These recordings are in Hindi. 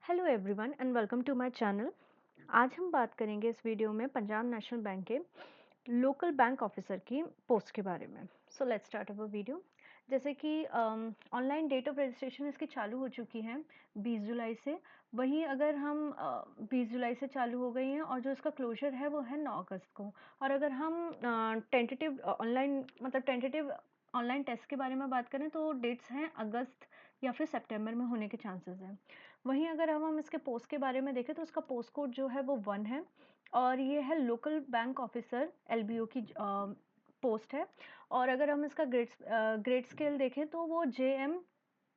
Hello everyone and welcome to my channel. आज हम बात करेंगे इस वीडियो में पंजाब नेशनल बैंक के लोकल बैंक ऑफिसर की पोस्ट के बारे में। So let's start our video. जैसे कि ऑनलाइन डेट ऑफ रजिस्ट्रेशन इसकी चालू हो चुकी है 20 जुलाई से। वहीं अगर हम 20 जुलाई से चालू हो गई हैं और जो इसका क्लोजर है वो है 9 अगस्त को। और अगर हम टेंटेटिव ऑनलाइन टेस्ट के बारे में बात करें तो डेट्स हैं अगस्त या फिर सितंबर में होने के चांसेस हैं। वहीं अगर हम इसके पोस्ट के बारे में देखें तो इसका पोस्ट कोड जो है वो 1 है और ये है लोकल बैंक ऑफिसर एलबीओ की पोस्ट है। और अगर हम इसका ग्रेड स्केल देखें तो वो जेएम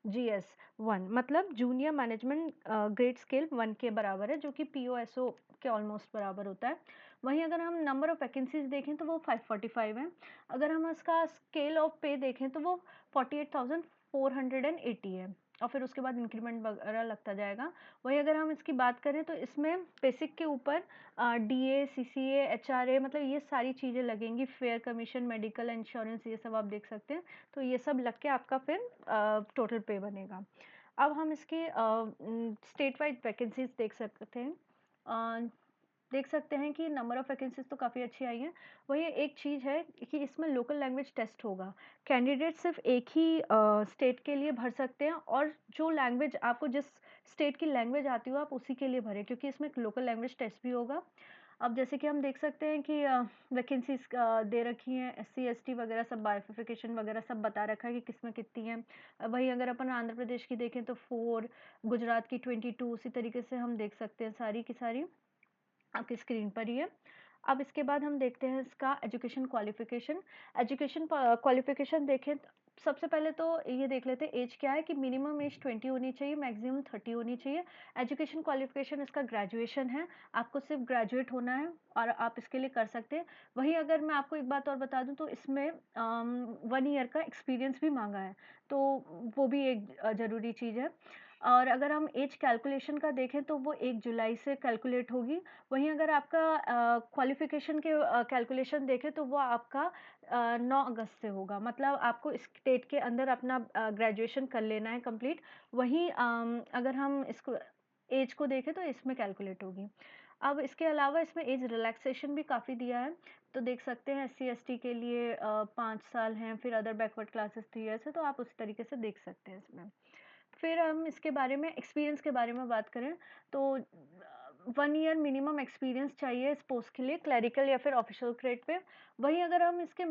जीएस 1 मतलब जूनियर मैनेजमेंट ग्रेड स्केल 1 के बराबर है, जो कि पीओएसओ के ऑलमोस्ट बराबर होता है। वहीं अगर हम नंबर ऑफ वैकेंसीज देखें तो वो 545 है। अगर हम इसका स्केल ऑफ पे देखें तो वो 48,480 है और फिर उसके बाद इंक्रीमेंट वगैरह लगता जाएगा। वहीं अगर हम इसकी बात करें तो इसमें बेसिक के ऊपर डीए, सीसीए, एचआरए मतलब ये सारी चीज़ें लगेंगी, फेयर कमीशन, मेडिकल इंश्योरेंस, ये सब आप देख सकते हैं। तो ये सब लग के आपका फिर टोटल पे बनेगा। अब हम इसकी स्टेट वाइड वैकेंसीज देख सकते हैं। देख सकते हैं कि नंबर ऑफ वैकेंसीज तो काफ़ी अच्छी आई हैं। वही एक चीज़ है कि इसमें लोकल लैंग्वेज टेस्ट होगा। कैंडिडेट सिर्फ एक ही स्टेट के लिए भर सकते हैं और जो लैंग्वेज आपको जिस स्टेट की लैंग्वेज आती हो आप उसी के लिए भरें, क्योंकि इसमें एक लोकल लैंग्वेज टेस्ट भी होगा। अब जैसे कि हम देख सकते हैं कि वैकेंसीज दे रखी हैं, एससी एसटी वगैरह सब बाइफिकेशन वगैरह सब बता रखा है कि किसमें कितनी है। वही अगर अपन आंध्र प्रदेश की देखें तो 4, गुजरात की 22, उसी तरीके से हम देख सकते हैं सारी की सारी आपकी स्क्रीन पर ही है। अब इसके बाद हम देखते हैं इसका एजुकेशन क्वालिफिकेशन। एजुकेशन क्वालिफिकेशन देखें तो सबसे पहले तो ये देख लेते हैं एज क्या है, कि मिनिमम एज 20 होनी चाहिए, मैक्सिमम 30 होनी चाहिए। एजुकेशन क्वालिफिकेशन इसका ग्रेजुएशन है, आपको सिर्फ ग्रेजुएट होना है और आप इसके लिए कर सकते हैं। वहीं अगर मैं आपको एक बात और बता दूं तो इसमें 1 ईयर का एक्सपीरियंस भी मांगा है, तो वो भी एक ज़रूरी चीज़ है। और अगर हम एज कैलकुलेशन का देखें तो वो 1 जुलाई से कैलकुलेट होगी। वहीं अगर आपका क्वालिफ़िकेशन के कैलकुलेशन देखें तो वो आपका 9 अगस्त से होगा। मतलब आपको स्टेट के अंदर अपना ग्रेजुएशन कर लेना है कंप्लीट। वहीं अगर हम इसको एज को देखें तो इसमें कैलकुलेट होगी। अब इसके अलावा इसमें एज रिलैक्सेशन भी काफ़ी दिया है। तो देख सकते हैं एससी एसटी के लिए 5 साल हैं, फिर अदर बैकवर्ड क्लासेस 3 इयर्स है, तो आप उस तरीके से देख सकते हैं इसमें। फिर हम इसके बारे में एक्सपीरियंस के बारे में बात करें तो 1 ईयर मिनिमम एक्सपीरियंस चाहिए इस पोस्ट के लिए, क्लरिकल या फिर ऑफिशियल ग्रेड पे। वहीं अगर हम इसके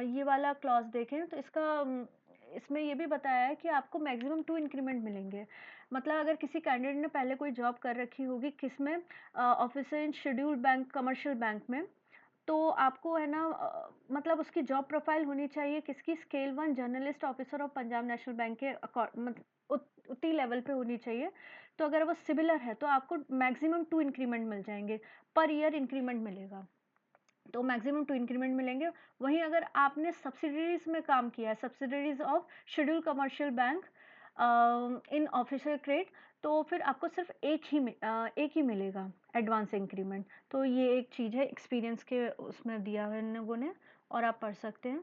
ये वाला क्लॉज देखें तो इसका इसमें ये भी बताया है कि आपको मैक्सिमम 2 इंक्रीमेंट मिलेंगे। मतलब अगर किसी कैंडिडेट ने पहले कोई जॉब कर रखी होगी किसमें, officer in scheduled bank, commercial bank में, तो आपको है ना मतलब उसकी जॉब प्रोफाइल होनी चाहिए किसकी, scale 1 journalist officer of Punjab national bank के उतनी लेवल पे होनी चाहिए। तो अगर वो सिमिलर है तो आपको मैक्सिमम 2 इंक्रीमेंट मिल जाएँगे, पर ईयर इंक्रीमेंट मिलेगा। तो मैक्सिमम 2 इंक्रीमेंट मिलेंगे। वहीं अगर आपने सब्सिडियरीज़ में काम किया है, subsidiaries of scheduled commercial bank in officer grade, तो फिर आपको सिर्फ एक ही मिलेगा एडवांस इंक्रीमेंट। तो ये एक चीज़ है एक्सपीरियंस के उसमें दिया है इन लोगों ने, और आप पढ़ सकते हैं।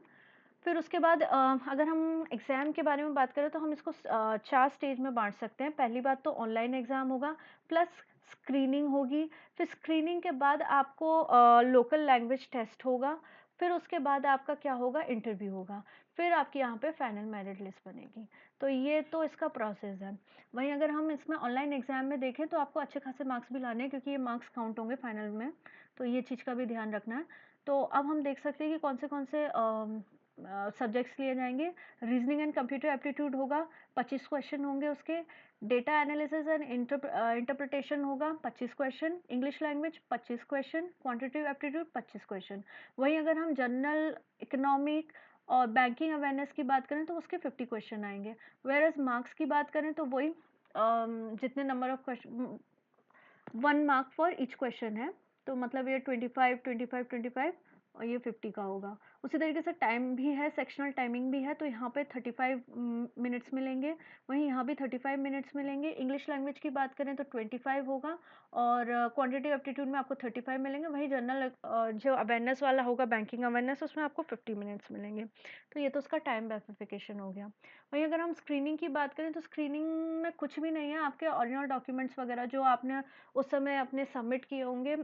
फिर उसके बाद अगर हम एग्ज़ाम के बारे में बात करें तो हम इसको 4 स्टेज में बाँट सकते हैं। पहली बात तो ऑनलाइन एग्ज़ाम होगा, प्लस स्क्रीनिंग होगी। फिर स्क्रीनिंग के बाद आपको लोकल लैंग्वेज टेस्ट होगा। फिर उसके बाद आपका क्या होगा, इंटरव्यू होगा। फिर आपकी यहाँ पे फाइनल मेरिट लिस्ट बनेगी। तो ये तो इसका प्रोसेस है। वहीं अगर हम इसमें ऑनलाइन एग्ज़ाम में देखें तो आपको अच्छे खासे मार्क्स भी लाने हैं, क्योंकि ये मार्क्स काउंट होंगे फाइनल में। तो ये चीज़ का भी ध्यान रखना है। तो अब हम देख सकते हैं कि कौन से सब्जेक्ट्स लिए जाएँगे। रीज़निंग एंड कंप्यूटर एप्टीट्यूड होगा, 25 क्वेश्चन होंगे उसके। डेटा एनालिसिस एंड इंटरप्रिटेशन होगा, 25 question. English language 25 question, quantitative aptitude 25 question. वहीं अगर हम जनरल, इकोनॉमिक और बैंकिंग अवेयरनेस की बात करें तो उसके 50 क्वेश्चन आएँगे। व्हेयरएज़ मार्क्स की बात करें तो वही जितने number of 1 mark for each question है। तो मतलब ये 25, 25, 25 और ये 50 का होगा। उसी तरीके से टाइम भी है, सेक्शनल टाइमिंग भी है, तो यहाँ पे 35 मिनट्स मिलेंगे, वहीं यहाँ भी 35 मिनट्स मिलेंगे। इंग्लिश लैंग्वेज की बात करें तो 25 होगा और क्वांटिटेटिव एप्टीट्यूड में आपको 35 मिलेंगे। वहीं जनरल जो अवेयरनेस वाला होगा, बैंकिंग अवेयरनेस, उसमें आपको 50 मिनट्स मिलेंगे। तो ये तो उसका टाइम बैफिफिकेशन हो गया। वहीं अगर हम स्क्रीनिंग की बात करें तो स्क्रीनिंग में कुछ भी नहीं है, आपके ओरिजिनल डॉक्यूमेंट्स वगैरह जो आपने उस समय अपने सबमिट किए होंगे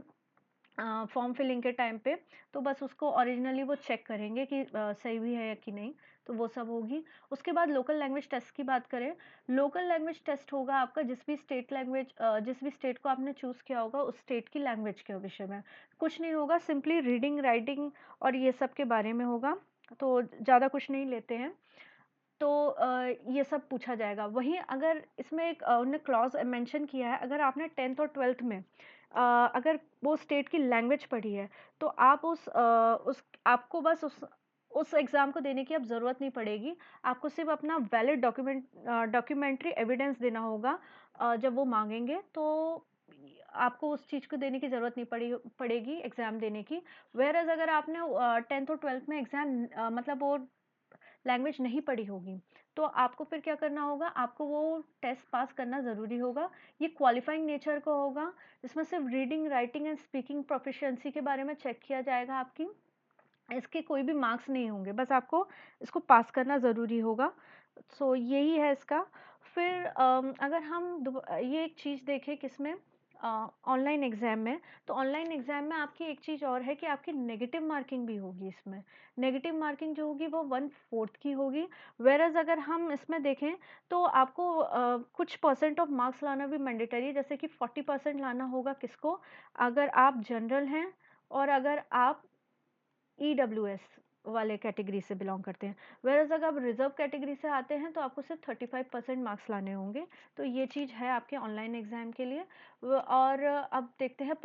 फॉर्म फिलिंग के टाइम पे, तो बस उसको ओरिजिनली वो चेक करेंगे कि सही भी है कि नहीं, तो वो सब होगी। उसके बाद लोकल लैंग्वेज टेस्ट की बात करें, लोकल लैंग्वेज टेस्ट होगा आपका जिस भी स्टेट लैंग्वेज जिस भी स्टेट को आपने चूज़ किया होगा उस स्टेट की लैंग्वेज के विषय में। कुछ नहीं होगा, सिंपली रीडिंग, राइटिंग और ये सब के बारे में होगा, तो ज़्यादा कुछ नहीं लेते हैं। तो ये सब पूछा जाएगा। वहीं अगर इसमें एक उन्होंने क्लॉज़ मेंशन किया है, अगर आपने 10th और 12th में अगर वो स्टेट की लैंग्वेज पढ़ी है, तो आप उस आपको बस उस एग्ज़ाम को देने की अब ज़रूरत नहीं पड़ेगी। आपको सिर्फ़ अपना वैलिड डॉक्यूमेंट्री एविडेंस देना होगा जब वो माँगेंगे, तो आपको उस चीज़ को देने की ज़रूरत नहीं पड़ेगी एग्ज़ाम देने की। व्हेयरएज़ अगर आपने 10th और 12th में एग्ज़ाम मतलब वो लैंग्वेज नहीं पढ़ी होगी, तो आपको फिर क्या करना होगा, आपको वो टेस्ट पास करना ज़रूरी होगा। ये क्वालिफाइंग नेचर का होगा, इसमें सिर्फ reading, writing and speaking proficiency के बारे में चेक किया जाएगा आपकी। इसके कोई भी मार्क्स नहीं होंगे, बस आपको इसको पास करना ज़रूरी होगा। सो यही है इसका। फिर अगर हम ये एक चीज़ देखें किसमें ऑनलाइन एग्ज़ाम में, तो ऑनलाइन एग्ज़ाम में आपकी एक चीज़ और है कि आपकी नेगेटिव मार्किंग भी होगी इसमें। नेगेटिव मार्किंग जो होगी वो 1/4 की होगी, व्हेयरएज़ अगर हम इसमें देखें तो आपको कुछ परसेंट ऑफ मार्क्स लाना भी मैंडेटरी है, जैसे कि 40% लाना होगा किसको? अगर आप जनरल हैं और अगर आप ईडब्ल्यूएस वाले कैटेगरी से बिलॉन्ग करते हैं। व्हेयरएज़ अगर आप रिज़र्व कैटेगरी से आते हैं तो आपको सिर्फ 35% मार्क्स लाने होंगे। तो ये चीज़ है आपके ऑनलाइन एग्ज़ाम के लिए। और अब देखते हैं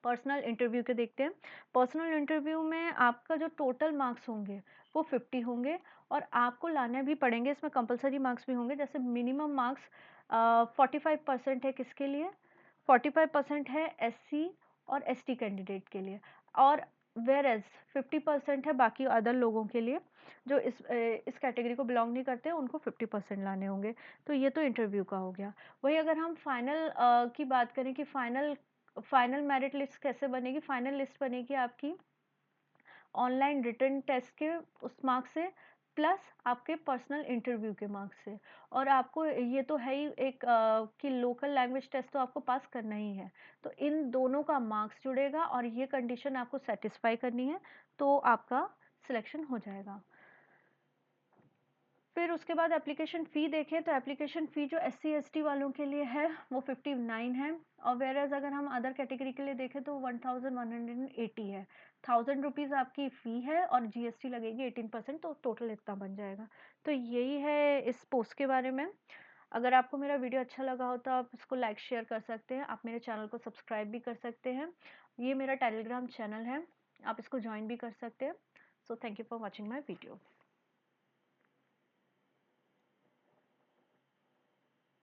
पर्सनल इंटरव्यू के देखते हैं। पर्सनल इंटरव्यू में आपका जो टोटल मार्क्स होंगे वो 50 होंगे और आपको लाने भी पड़ेंगे, इसमें कंपल्सरी मार्क्स भी होंगे। जैसे मिनिमम मार्क्स 45% है किसके लिए? 45% है एससी और एसटी कैंडिडेट के लिए और व्हेयरएज़ 50% है बाकी अदर लोगों के लिए जो इस कैटेगरी को बिलॉन्ग नहीं करते, उनको 50% लाने होंगे। तो ये तो इंटरव्यू का हो गया। वहीं अगर हम फाइनल की बात करें कि फाइनल मेरिट लिस्ट कैसे बनेगी? फाइनल लिस्ट बनेगी आपकी ऑनलाइन रिटन टेस्ट के उस मार्क्स से प्लस आपके पर्सनल इंटरव्यू के मार्क्स से। और आपको ये तो है ही एक कि लोकल लैंग्वेज टेस्ट तो आपको पास करना ही है। तो इन दोनों का मार्क्स जुड़ेगा और ये कंडीशन आपको सेटिस्फाई करनी है, तो आपका सिलेक्शन हो जाएगा। फिर उसके बाद एप्लीकेशन फ़ी देखें तो एप्लीकेशन फ़ी जो एससी एसटी वालों के लिए है वो 59 है और व्हेयरएज़ अगर हम अदर कैटेगरी के लिए देखें तो 1180 है। 1000 रुपीज़ आपकी फ़ी है और जीएसटी लगेगी 18%, तो टोटल इतना बन जाएगा। तो यही है इस पोस्ट के बारे में। अगर आपको मेरा वीडियो अच्छा लगा हो तो आप इसको लाइक शेयर कर सकते हैं। आप मेरे चैनल को सब्सक्राइब भी कर सकते हैं। ये मेरा टेलीग्राम चैनल है, आप इसको जॉइन भी कर सकते हैं। So thank you for watching my video.